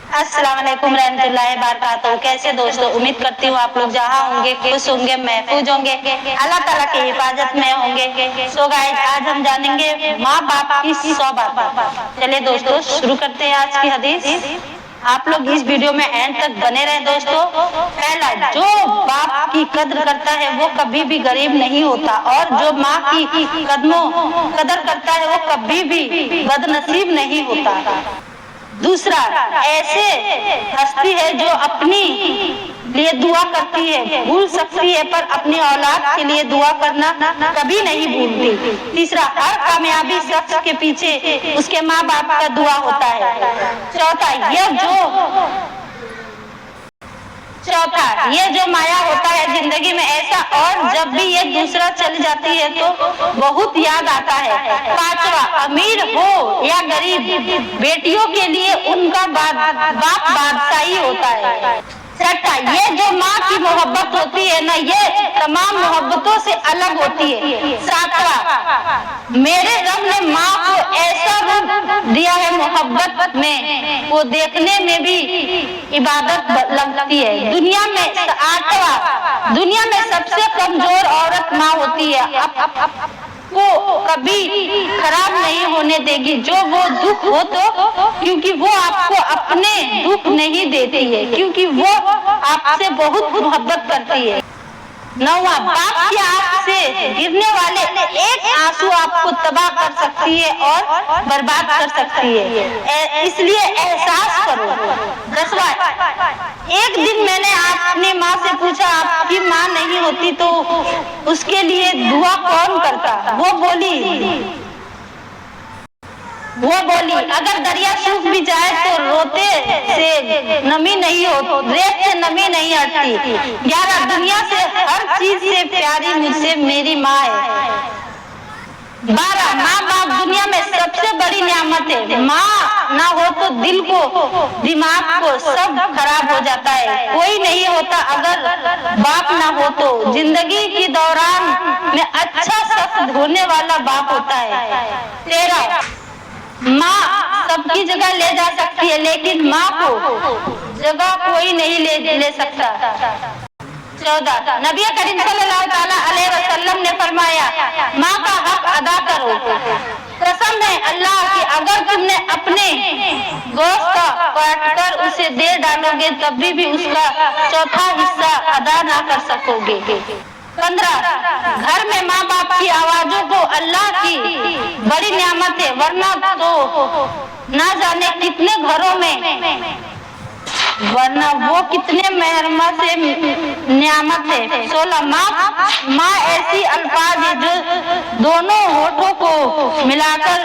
अस्सलाम वालेकुम रहमतुल्लाहि बरकातहू। कैसे दोस्तों, उम्मीद करती हूँ आप लोग जहाँ होंगे खुश होंगे, महफूज होंगे, अल्लाह ताला की हिफाजत में होंगे। सो गाइस, आज हम जानेंगे माँ बाप की 100 बातें। चलिए दोस्तों, शुरू करते हैं आज की हदीस। आप लोग इस वीडियो में एंड तक बने रहें दोस्तों। पहला, जो बाप की कद्र करता है वो कभी भी गरीब नहीं होता, और जो माँ की कदर करता है वो कभी भी बदनसीब नहीं होता। दूसरा, ऐसे हस्ती है जो अपनी लिए दुआ करती है, भूल सकती है पर अपनी औलाद के लिए दुआ करना कभी नहीं भूलती। तीसरा, हर कामयाबी शख्स के पीछे उसके माँ बाप का दुआ होता है। चौथा, ये जो माया होता है जिंदगी में ऐसा, और जब भी ये दूसरा चली जाती है तो बहुत याद आता है। पांचवा, अमीर हो या गरीब, बेटियों के लिए उनका बाप बादशाही होता है। छठा, ये जो माँ की मोहब्बत होती है ना, ये तमाम मोहब्बतों से अलग होती है। सातवां, मेरे रब ने माँ को ऐसा रूप दिया है मोहब्बत में, वो देखने में भी इबादत लगती है। आठवां, दुनिया में सबसे कमजोर औरत माँ होती है, वो कभी खराब नहीं होने देगी जो वो दुख हो तो, क्योंकि वो आपको अपने दुख नहीं देती है, क्योंकि वो आपसे बहुत मोहब्बत करती है। नौवां, बाप की आंख से गिरने वाले एक आंसू आपको तबाह कर सकती है और बर्बाद कर सकती है, इसलिए एहसास करो। 10वां, एक दिन मैंने अपनी माँ से पूछा, आपकी माँ नहीं होती तो उसके लिए दुआ कौन करता? वो बोली, अगर दरिया सूख भी जाए तो रेत से नमी नहीं हटती। 11, दुनिया से हर चीज से प्यारी मुझसे मेरी माँ है। 12, माँ बाप दुनिया में सबसे बड़ी नियामत है। माँ ना हो तो दिल को, दिमाग को सब खराब हो जाता है। कोई नहीं होता अगर बाप ना हो तो। जिंदगी के दौरान में अच्छा सख्त होने वाला बाप होता है। 13, माँ सबकी जगह ले जा सकती है, लेकिन माँ को जगह कोई नहीं ले सकता। 14, नबी करीम सल्लल्लाहु अलैहि वसल्लम ने फरमाया, माँ का हक अदा करो। कसम है अल्लाह की, अगर तुमने अपने गोश्त का काटकर उसे दे डालोगे तभी भी उसका चौथा हिस्सा अदा ना कर सकोगे। 15, घर में माँ बाप की आवाजों को अल्लाह की बड़ी नियामत है, वरना तो ना जाने कितने घरों में, वरना वो कितने मेहरमा से नियामत है। 16, माँ ऐसी अल्फाज है जो दोनों होठों को मिलाकर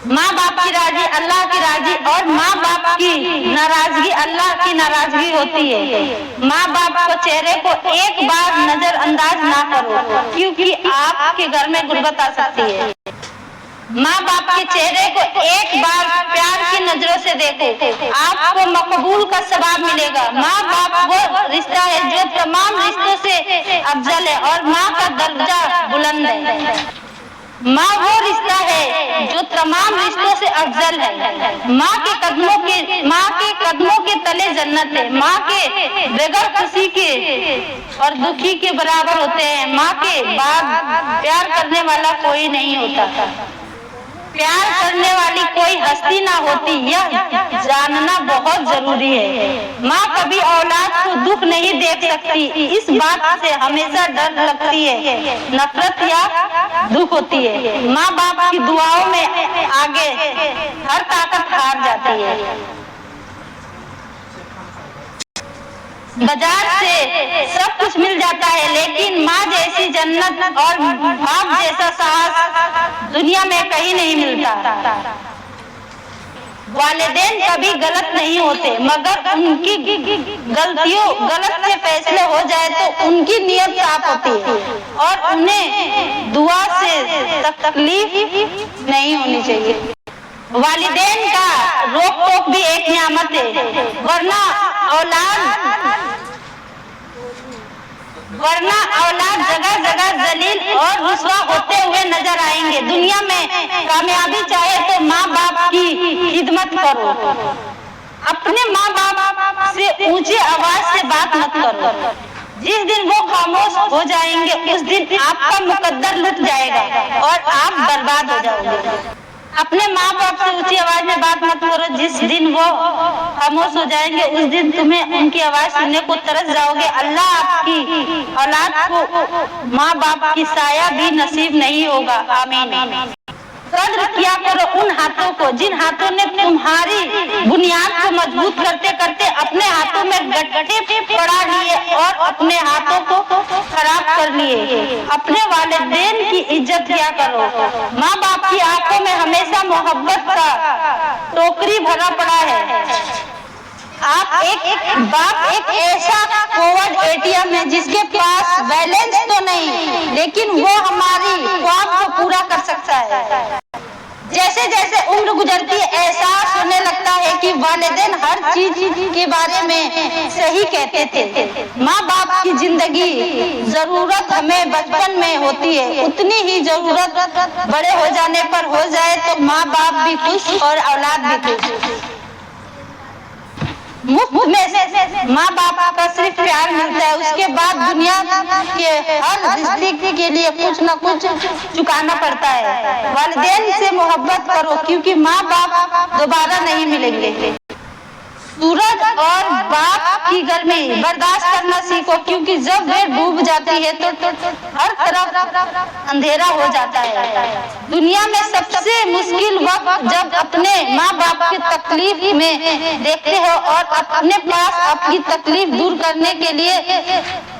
माँ बाप की राजी अल्लाह की राजी, और माँ बाप की नाराजगी अल्लाह की नाराजगी होती है। माँ बाप को चेहरे को एक बार नजरअंदाज ना करो, क्योंकि आपके घर में गुर्बत आ सकती है। माँ बाप के चेहरे को एक बार प्यार की नजरों से देखो, आपको मकबूल का सवाब मिलेगा। माँ बाप वो रिश्ता है जो तमाम रिश्तों से अफजल है, और माँ का दर्जा बुलंद है। माँ वो रिश्ता है जो तमाम रिश्तों से अफजल है। माँ के कदमों के तले जन्नत है। माँ के बगैर खुशी के और दुखी के बराबर होते हैं। माँ के बाद प्यार करने वाला कोई नहीं होता, प्यार करने वाली कोई हस्ती ना होती, यह जानना बहुत जरूरी है। माँ कभी औलाद को दुख नहीं देख सकती, इस बात से हमेशा डर लगती है, नफरत या दुख होती है। माँ बाप की दुआओं में आगे हर ताकत हार जाती है। बाजार से सब कुछ मिल जाता है, लेकिन माँ जैसी जन्नत और बाप जैसा साहस दुनिया में कहीं नहीं मिलता। वालिदैन कभी गलत नहीं होते, मगर उनकी गलत से फैसले हो जाए तो उनकी नियत साफ होती है, और उन्हें दुआ से तकलीफ नहीं होनी चाहिए। वालिदैन का रोक टोक भी एक नियामत है, वरना वरना औलाद जगह जगह जलील और रुसवा होते हुए नजर आएंगे। दुनिया में कामयाबी चाहे तो माँ बाप की खिदमत करो, अपने माँ बाप से ऊंची आवाज से बात मत करो। जिस दिन वो खामोश हो जाएंगे उस दिन आपका मुकद्दर लुट जाएगा और आप बर्बाद हो जाओगे। अपने माँ बाप से ऊंची आवाज में बात मत करो, जिस दिन वो खामोश हो जाएंगे उस दिन तुम्हें उनकी आवाज सुनने को तरस जाओगे। अल्लाह आपकी औलाद को माँ बाप की साया भी नसीब नहीं होगा। आमीन। कद्र किया करो उन हाथों को जिन हाथों ने तुम्हारी बुनियाद को मजबूत करते करते अपने हाथों में गट्टे पड़ा लिए और अपने हाथों को खराब कर लिए। अपने वालिदैन की इज्जत किया करो। माँ बाप की आंखों में हमेशा मोहब्बत का टोकरी भरा पड़ा है। आप एक बाप एक ऐसा कोविड एटीएम है जिसके पास बैलेंस तो नहीं लेकिन वो हमारी ख्वाब को पूरा कर सकता है। जैसे जैसे उम्र गुजरती है एहसास होने लगता है कि वालिदैन हर चीज के बारे में सही कहते थे। माँ बाप की जिंदगी जरूरत हमें बचपन में होती है, उतनी ही जरूरत बड़े हो जाने पर हो जाए तो माँ बाप भी खुश और औलाद भी खुश। मुफ्त में माँ बाप का सिर्फ प्यार मिलता है, उसके बाद दुनिया के हर रिश्ते के लिए कुछ न कुछ चुकाना पड़ता है। वालिदैन से मोहब्बत करो क्योंकि माँ बाप दोबारा नहीं मिलेंगे। सूरज और बाप की गर्मी बर्दाश्त करना सीखो क्योंकि जब वे डूब जाती है तो हर तरफ अंधेरा हो जाता है। दुनिया में सबसे मुश्किल वक्त जब अपने माँ बाप की तकलीफ में देखते हो और अपने पास आपकी तकलीफ दूर करने के लिए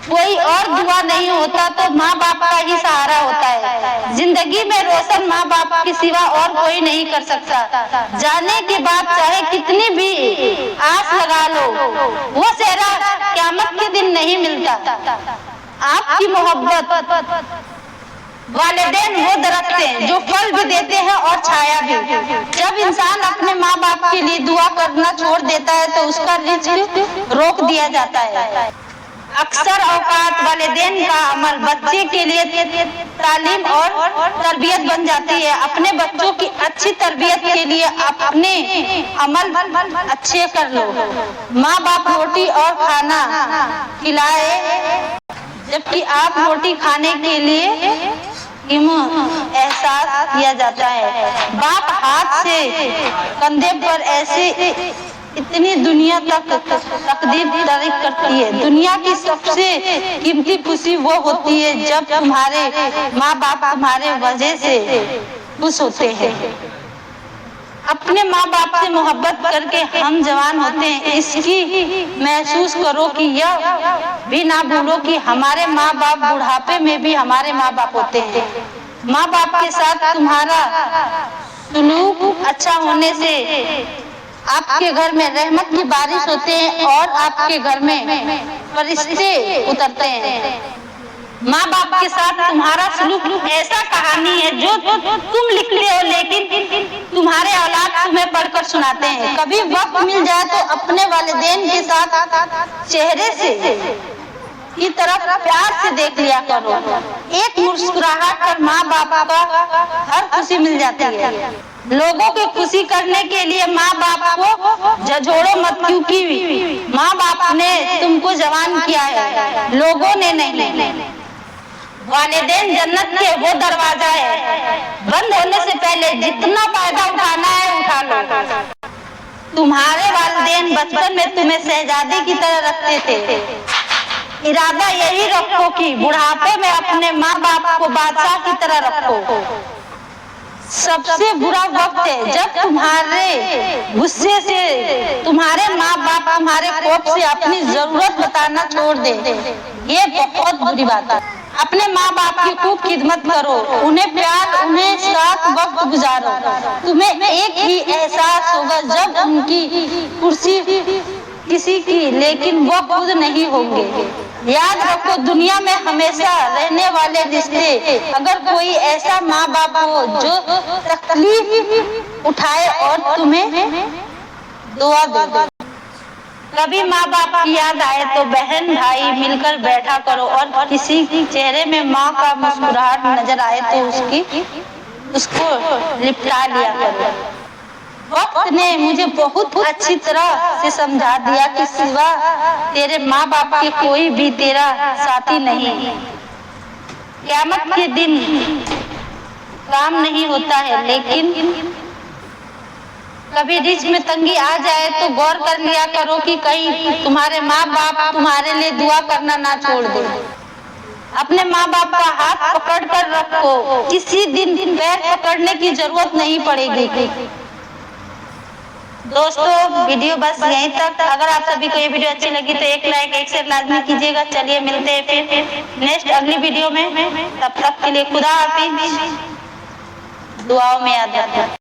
कोई और दुआ नहीं होता तो माँ बाप का ही सहारा होता है। जिंदगी में रोशन माँ बाप के सिवा और कोई नहीं कर सकता। जाने के बाद चाहे कितनी भी आस लगा लो वो सेहरा क़यामत के दिन नहीं मिलता। आपकी मोहब्बत वालिदैन वो दरख्त हैं जो फल भी देते हैं और छाया भी। जब इंसान अपने माँ बाप के लिए दुआ करना छोड़ देता है तो उसका रिज़्क रोक दिया जाता है। अक्सर औकात वालिदैन का अमल बच्चे के लिए तालीम और तरबियत बन जाती है। अपने बच्चों की अच्छी तरबियत के लिए अपने अमल अच्छे कर लो। माँ बाप रोटी और खाना खिलाए जबकि आप रोटी खाने के लिए एहसास किया जाता है। बाप हाथ से कंधे पर ऐसे इतनी दुनिया तक तकदीर तारीफ करती है। दुनिया की सबसे कीमती खुशी वो होती है जब तुम्हारे माँ बाप तुम्हारे वजह से खुश होते हैं। अपने माँ बाप से मोहब्बत करके हम जवान होते हैं, इसकी महसूस करो कि यह भी ना भूलो कि हमारे माँ बाप बुढ़ापे में भी हमारे माँ बाप होते हैं। माँ बाप के साथ तुम्हारा सुलूक अच्छा होने से आपके घर में रहमत की बारिश होते हैं और आपके घर में फरिश्ते उतरते हैं। माँ बाप के साथ तुम्हारा सलूक ऐसा कहानी है जो तुम लिखते हो लेकिन तुम्हारे औलाद तुम्हें पढ़कर सुनाते हैं। कभी वक्त मिल जाए तो अपने वालिदैन के साथ चेहरे से की तरफ प्यार से देख लिया करो। एक मुस्कुराहट पर माँ बाप का हर खुशी मिल जाती है। लोगों की खुशी करने के लिए माँ बाप को झंझोड़ो मत क्योंकि माँ बाप ने तुमको जवान किया है, लोगों ने नहीं। वालिदैन जन्नत के वो दरवाजा है, बंद होने से पहले जितना फायदा उठाना है उठा लो। तुम्हारे वालिदैन बचपन में तुम्हें शहजादी की तरह रखते थे। इरादा यही रखो कि बुढ़ापे में अपने माँ बाप को बादशाह की तरह रखो। सबसे बुरा वक्त है जब तुम्हारे गुस्से से तुम्हारे माँ बाप तुम्हारे कोप से अपनी जरूरत बताना छोड़ दे। ये बहुत बुरी बात है। अपने माँ बाप की खूब खिदमत करो, उन्हें प्यार उन्हें साथ वक्त गुजारो। तुम्हें एक ही एहसास होगा जब उनकी कुर्सी किसी की लेकिन वो खुद नहीं होंगे। याद रखो दुनिया में हमेशा रहने वाले रिश्ते, अगर कोई ऐसा माँ बाप हो जो तकलीफ उठाए और तुम्हें दुआ दे, कभी माँ बाप की याद आए तो बहन भाई मिलकर बैठा करो, और किसी चेहरे में माँ का मुस्कुराहट नजर आए तो उसको लिपटा लिया करो। वक्त ने मुझे बहुत अच्छी तरह से समझा दिया कि सिवा तेरे माँ बाप के कोई भी तेरा साथी नहीं। क़यामत के दिन काम नहीं होता है, लेकिन कभी रिज्क में तंगी आ जाए तो गौर कर लिया करो कि कहीं तुम्हारे माँ बाप तुम्हारे लिए दुआ करना ना छोड़ दे। अपने माँ बाप का हाथ पकड़ कर रखो, किसी दिन पैर पकड़ने की जरूरत नहीं पड़ेगी। दोस्तों वीडियो बस यहीं तक। अगर आप सभी को ये वीडियो अच्छी लगी तो एक लाइक एक शेयर लाजमी कीजिएगा। चलिए मिलते हैं फिर नेक्स्ट अगली वीडियो में। तब तक के लिए खुदा हाफिज, दुआओं में याद रखना।